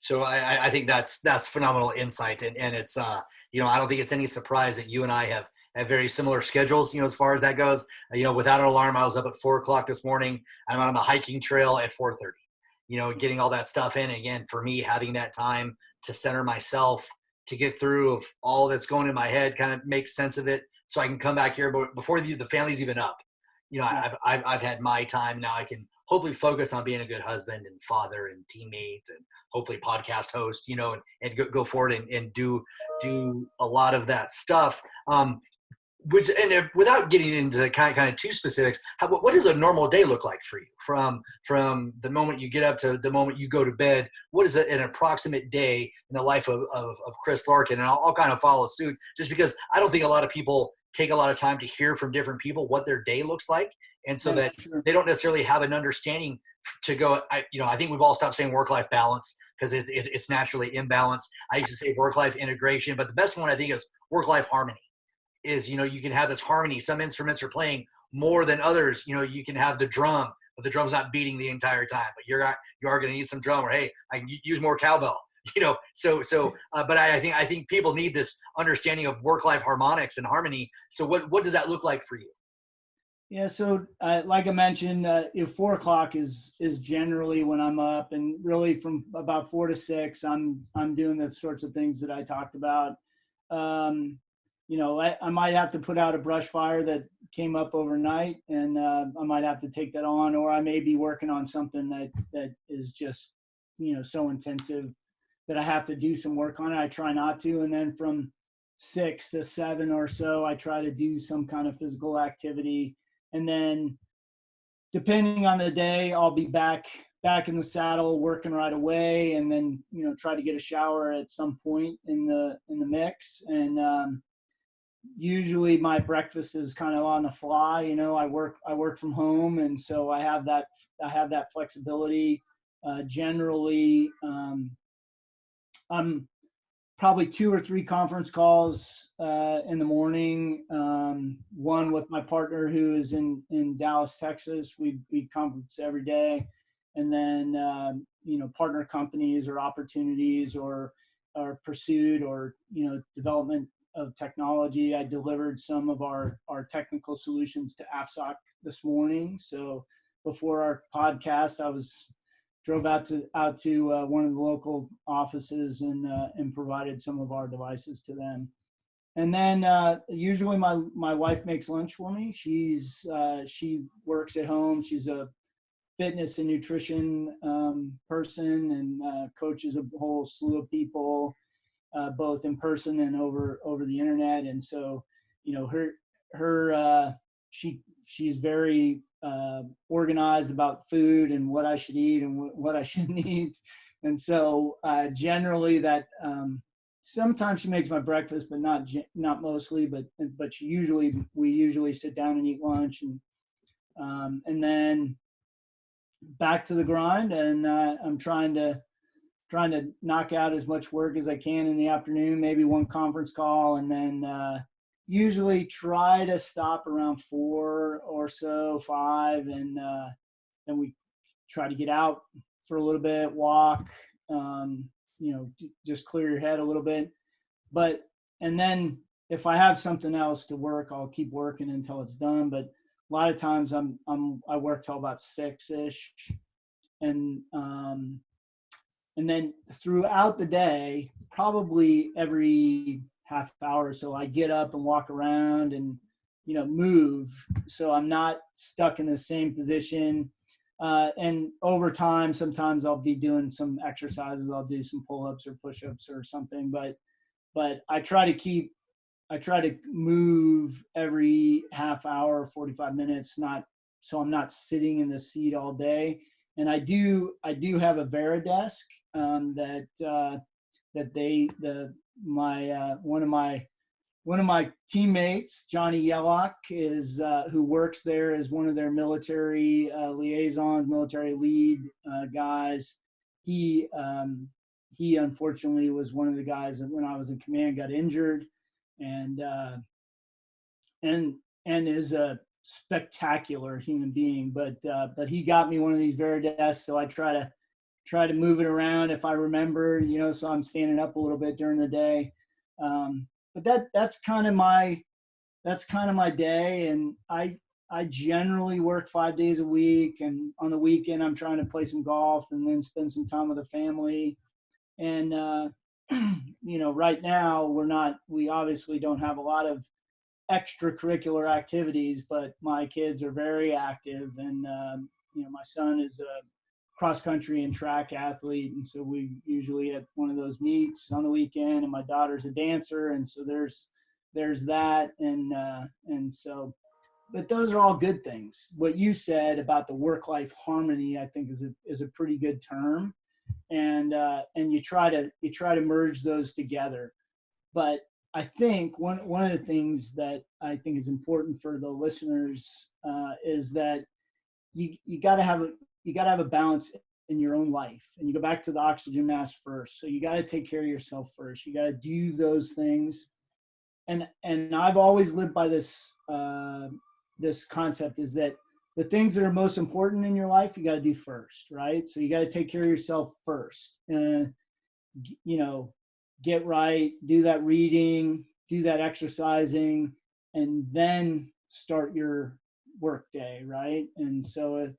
Speaker 1: So I think that's phenomenal insight, and it's I don't think it's any surprise that you and I have very similar schedules, as far as that goes. Without an alarm, I was up at 4:00 this morning. I'm on the hiking trail at 4:30. Getting all that stuff in. And again, for me, having that time to center myself, to get through of all that's going in my head, kind of make sense of it, so I can come back here before the family's even up. I've had my time. Now I can hopefully focus on being a good husband and father and teammate and hopefully podcast host, and go forward and do a lot of that stuff. Without getting into kind of too specifics, what does a normal day look like for you from the moment you get up to the moment you go to bed? What is an approximate day in the life of Chris Larkin? And I'll kind of follow suit, just because I don't think a lot of people take a lot of time to hear from different people what their day looks like. And so that they don't necessarily have an understanding to go, I think we've all stopped saying work-life balance because it's naturally imbalanced. I used to say work-life integration, but the best one I think is work-life harmony. Is, you can have this harmony. Some instruments are playing more than others. You can have the drum, but the drum's not beating the entire time. But you are going to need some drum, or hey, I can use more cowbell. But I think people need this understanding of work-life harmonics and harmony. So what does that look like for you?
Speaker 2: Yeah, so like I mentioned, 4:00 is generally when I'm up, and really from about 4 to 6, I'm doing the sorts of things that I talked about. I might have to put out a brush fire that came up overnight, and I might have to take that on, or I may be working on something that is just, so intensive that I have to do some work on it. I try not to. And then from 6 to 7 or so, I try to do some kind of physical activity. And then depending on the day, I'll be back in the saddle working right away, and then, try to get a shower at some point in the mix. And usually my breakfast is kind of on the fly. I work from home, and so I have that flexibility. Generally, I'm probably 2 or 3 conference calls in the morning. One with my partner who is in Dallas, Texas. We conference every day, and then partner companies or opportunities or pursuit or development of technology. I delivered some of our technical solutions to AFSOC this morning. So before our podcast, I drove out to one of the local offices and provided some of our devices to them. And then usually my wife makes lunch for me. She works at home. She's a fitness and nutrition person, and coaches a whole slew of people, both in person and over the internet. And so, she's very organized about food and what I should eat and what I shouldn't eat. And so generally that sometimes she makes my breakfast, but not mostly, but we usually sit down and eat lunch, and then back to the grind. And I'm trying to knock out as much work as I can in the afternoon, maybe one conference call, and then usually try to stop around 4 or so, 5, and then we try to get out for a little bit, walk, just clear your head a little bit. And then if I have something else to work, I'll keep working until it's done. But a lot of times I work till about 6-ish, and then throughout the day, probably every half hour or so, I get up and walk around and, move. So I'm not stuck in the same position. And over time, sometimes I'll be doing some exercises. I'll do some pull-ups or push-ups or something. But but I try to move every half hour, 45 minutes, so I'm not sitting in the seat all day. And I do have a Veridesk one of my teammates, Johnny Yellock, is who works there as one of their military liaisons, military lead guys. He unfortunately was one of the guys that when I was in command got injured, and is a spectacular human being. But he got me one of these Veridesks, so I try to move it around if I remember, so I'm standing up a little bit during the day. But that's kind of my day, and I generally work 5 days a week, and on the weekend I'm trying to play some golf and then spend some time with the family. And right now we obviously don't have a lot of extracurricular activities, but my kids are very active, and my son is a cross country and track athlete, and so we usually at one of those meets on the weekend, and my daughter's a dancer, and so there's that, and so, but those are all good things. What you said about the work-life harmony, I think is a pretty good term, and you try to merge those together. But I think one of the things that I think is important for the listeners is that you got to have a balance in your own life, and you go back to the oxygen mask first. So you got to take care of yourself first. You got to do those things, and I've always lived by this concept, is that the things that are most important in your life you got to do first, right? So you got to take care of yourself first, and get right, do that reading, do that exercising, and then start your work day, right? And so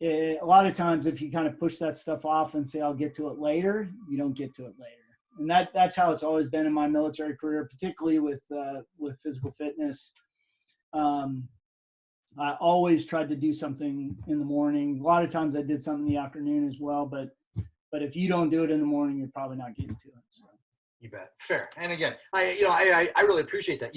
Speaker 2: a lot of times if you kind of push that stuff off and say, I'll get to it later, you don't get to it later. And that's how it's always been in my military career, particularly with physical fitness. I always tried to do something in the morning. A lot of times I did something in the afternoon as well, but if you don't do it in the morning, you're probably not getting to it. So.
Speaker 1: You bet. Fair. And again, I really appreciate that.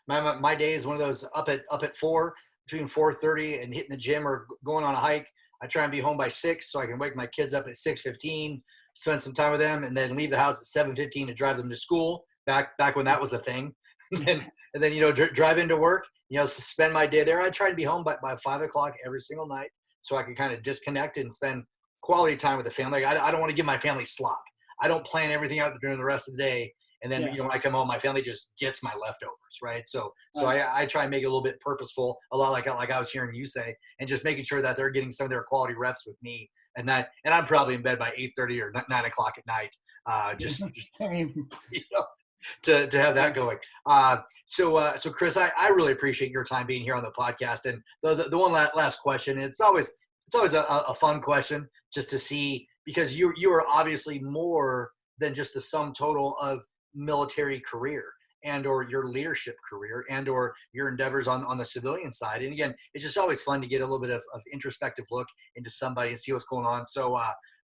Speaker 1: My day is one of those up at 4, between 4:30 and hitting the gym or going on a hike. I try and be home by 6 so I can wake my kids up at 6:15, spend some time with them, and then leave the house at 7:15 to drive them to school. Back when that was a thing, and then drive into work. Spend my day there. I try to be home by 5 o'clock every single night so I can kind of disconnect and spend quality time with the family. I don't want to give my family slop. I don't plan everything out during the rest of the day. And then, when I come home, my family just gets my leftovers, right? So I try and make it a little bit purposeful, a lot like I was hearing you say, and just making sure that they're getting some of their quality reps with me. And I'm probably in bed by 8:30 or 9 o'clock at night, to have that going. So Chris, I really appreciate your time being here on the podcast. And the one last question, it's always a fun question just to see, because you are obviously more than just the sum total of military career and or your leadership career and or your endeavors on the civilian side. And again, it's just always fun to get a little bit of introspective look into somebody and see what's going on. So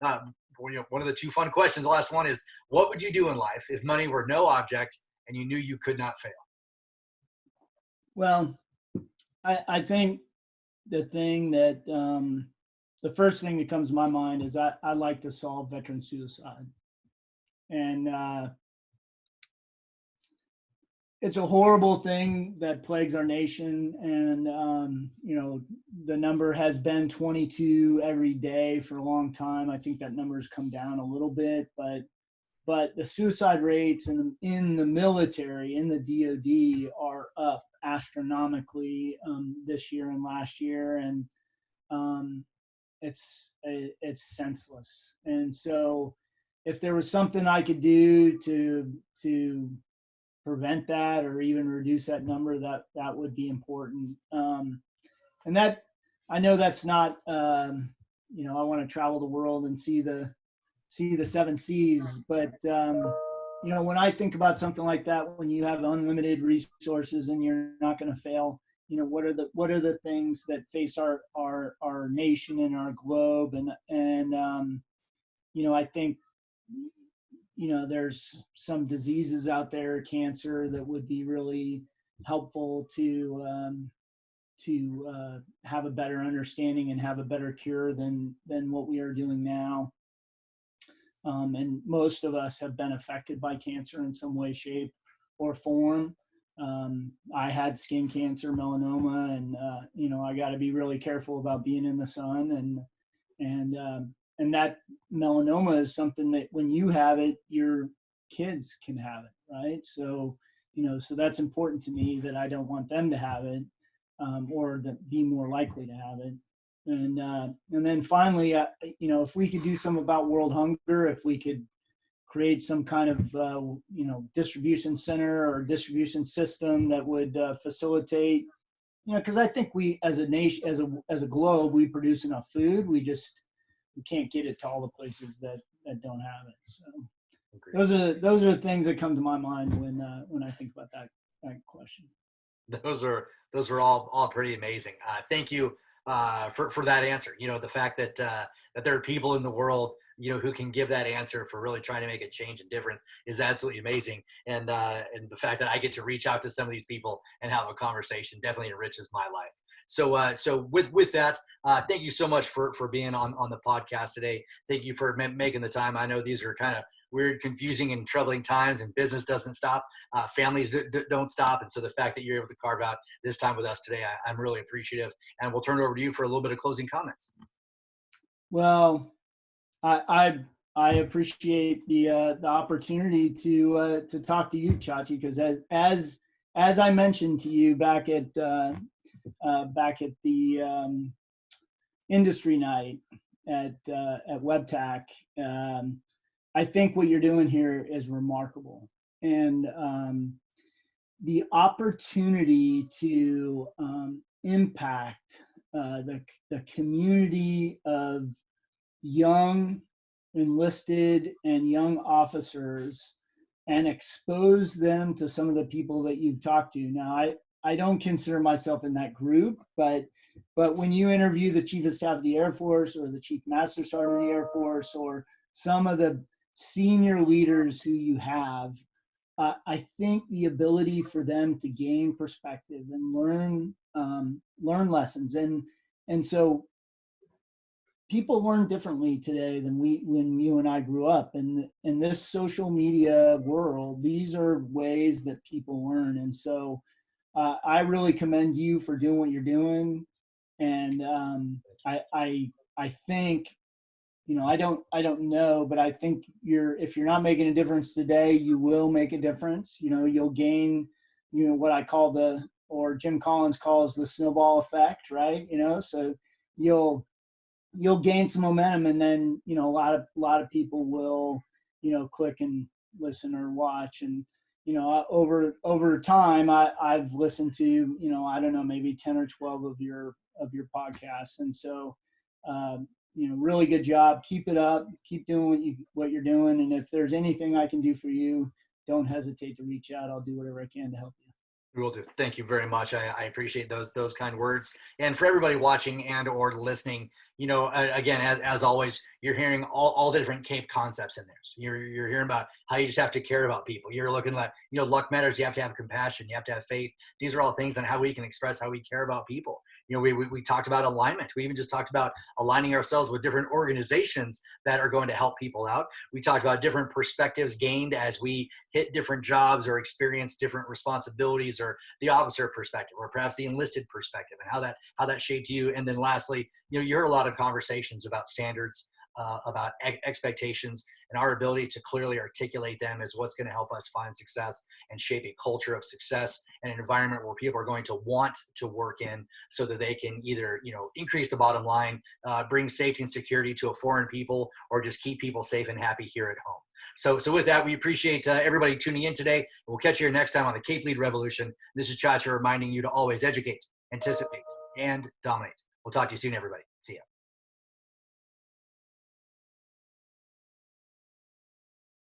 Speaker 1: one of the two fun questions, the last one, is what would you do in life if money were no object and you knew you could not fail?
Speaker 2: Well, I think the thing that the first thing that comes to my mind is I like to solve veteran suicide. And it's a horrible thing that plagues our nation. And, the number has been 22 every day for a long time. I think that number has come down a little bit, but the suicide rates in the military, in the DOD, are up astronomically this year and last year. And it's senseless. And so if there was something I could do to prevent that or even reduce that number, that would be important. And that, I know that's not, I want to travel the world and see the 7 seas, but when I think about something like that, when you have unlimited resources and you're not going to fail, what are the things that face our nation and our globe, and I think there's some diseases out there, cancer, that would be really helpful to have a better understanding and have a better cure than what we are doing now. And most of us have been affected by cancer in some way, shape, or form. I had skin cancer, melanoma, and I got to be really careful about being in the sun, and that melanoma is something that when you have it, your kids can have it, right? So so that's important to me, that I don't want them to have it, or that be more likely to have it. And then finally, if we could do something about world hunger, if we could create some kind of distribution center or distribution system that would facilitate, because I think we as a nation, as a globe, we produce enough food. We can't get it to all the places that don't have it. So those are the things that come to my mind when I think about that question.
Speaker 1: Those are all pretty amazing. Thank you for that answer. The fact that there are people in the world who can give that answer for really trying to make a change and difference is absolutely amazing. And the fact that I get to reach out to some of these people and have a conversation definitely enriches my life. So with that, thank you so much for being on the podcast today. Thank you for making the time. I know these are kind of weird, confusing, and troubling times, and business doesn't stop. Families don't stop. And so the fact that you're able to carve out this time with us today, I'm really appreciative. And we'll turn it over to you for a little bit of closing comments.
Speaker 2: Well, I appreciate the opportunity to talk to you, Chachi, because as I mentioned to you back at the industry night at WebTac, I think what you're doing here is remarkable, and the opportunity to impact the community of young enlisted and young officers and expose them to some of the people that you've talked to. Now, I don't consider myself in that group, but when you interview the Chief of Staff of the Air Force or the Chief Master Sergeant of the Air Force or some of the senior leaders who you have, I think the ability for them to gain perspective and learn lessons, and so people learn differently today than when you and I grew up. And in this social media world, these are ways that people learn. And so I really commend you for doing what you're doing. And I think, I don't know, but I think if you're not making a difference today, you will make a difference. You'll gain, what I call or Jim Collins calls the snowball effect, right? So you'll gain some momentum, and then a lot of people will click and listen or watch, and over time I've listened to I don't know, maybe 10 or 12 of your podcasts, and so really good job. Keep it up. Keep doing what you're doing, and if there's anything I can do for you, don't hesitate to reach out. I'll do whatever I can to help you.
Speaker 1: We will do. Thank you very much. I appreciate those kind words. And for everybody watching and or listening, again, as always, you're hearing all different CAPE concepts in there. So you're hearing about how you just have to care about people. You're looking at, luck matters. You have to have compassion. You have to have faith. These are all things on how we can express how we care about people. We talked about alignment. We even just talked about aligning ourselves with different organizations that are going to help people out. We talked about different perspectives gained as we hit different jobs or experience different responsibilities, or the officer perspective, or perhaps the enlisted perspective, and how that shaped you. And then lastly, you heard a lot of conversations about standards, about expectations, and our ability to clearly articulate them is what's going to help us find success and shape a culture of success and an environment where people are going to want to work in, so that they can either increase the bottom line, bring safety and security to a foreign people, or just keep people safe and happy here at home. So with that, we appreciate everybody tuning in today. We'll catch you here next time on the Cape Lead Revolution. This is Chacha reminding you to always educate, anticipate, and dominate. We'll talk to you soon, everybody. See ya.